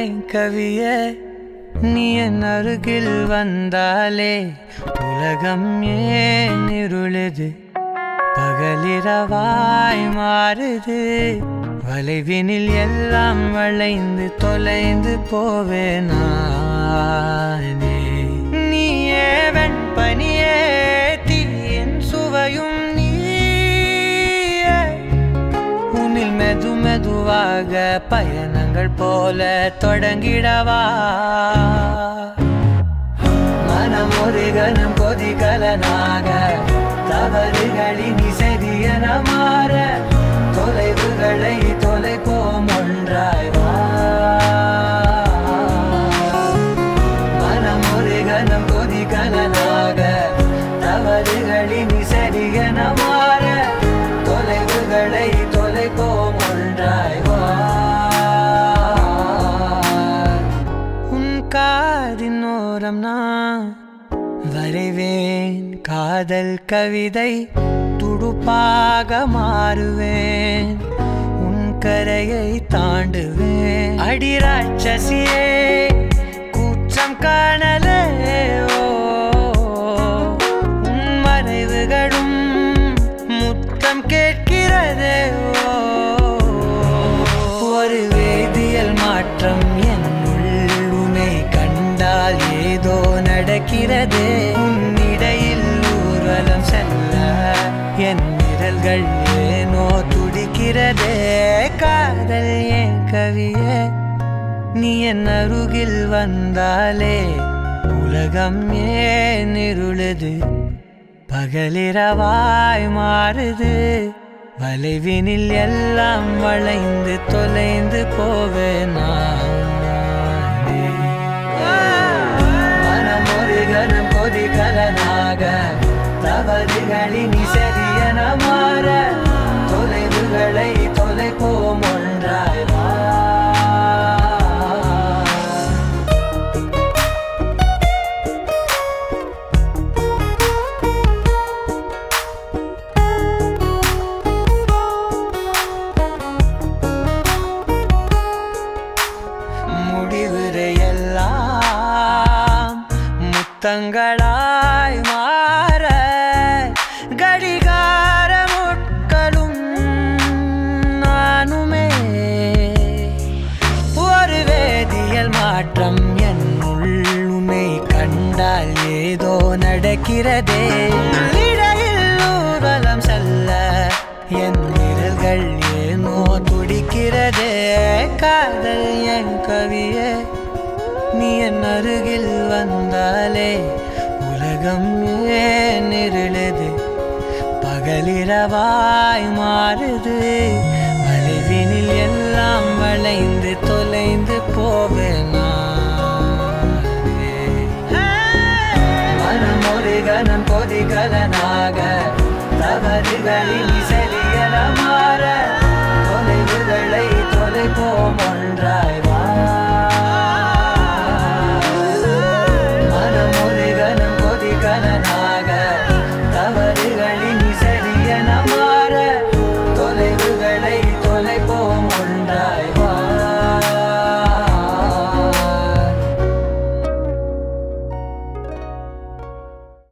ஏன் கவியே நீ என் அருகில் வந்தாலே உலகம் ஏன் இருளுது பகலிரவாய் மாறுது வளைவினில் எல்லாம் வளைந்து தொலைந்து போவேனானே நீயே வெண்பனியே தீயின் சுவையும் நீயே உன்னில் மெது மெதுவாக பயணங்கள் போல தொடங்கிடவா மனம் ஒரு கணம் கொதிகலனாக தவறுகளின் சரியன மாற தொலைவுகளை தொலைப்போம் ஒன்றாய் வா மனம் ஒரு கணம் கொதிகலனாக தவறுகளின் சரியன மாற தொலைவுகளை தொலைப்போம் ஒன்றாய் வா உன் காதின் ஓரம் நான் வரைவேன் காதல் கவிதை துடுப்பாக மாறுவேன் உன் கரையை தாண்டுவேன் அடி ராட்சசியே கூச்சம் காணலே உன் மறைவுகளும் முத்தம் கேட்கிறதே ஒரு வேதியியல் மாற்றம் என்னுள் உன்னை கண்டால் ஏதோ நடக்கிறதே உன்னிடையில் ஊர்வலம் செல்ல என் விரல்கள் ஏனோ துடிக்கிறதே காதல் ஏன் கவியே நீ என் அருகில் வந்தாலே உலகம் ஏன் இருளுது பகலிரவாய் மாறுது வளைவினில் எல்லாம் வளைந்து தொலைந்து போவேனா கணம் கொதிகலனாக தவறுகளின் சரியன மாற தொலைவுகளை தொலைப்போம் ஒன்றாய் வா தங்களாய் மாற கடிகார முட்களும் நானுமே ஒரு வேதியியல் மாற்றம் என்னுள் உன்னை கண்டால் ஏதோ நடக்கிறதே இடையில் ஊர்வலம் செல்ல என் விரல்கள் ஏனோ துடிக்கிறதே காதல் என் கவியே நீ என் அருகில் வந்தாலே உலகம் ஏன் இருளுது பகலிரவாய் மாறுது வளைவினில் எல்லாம் வளைந்து தொலைந்து போவேனா மனம் ஒரு கணம் கொதிகலனாக தவறுகளின் சரியன மாற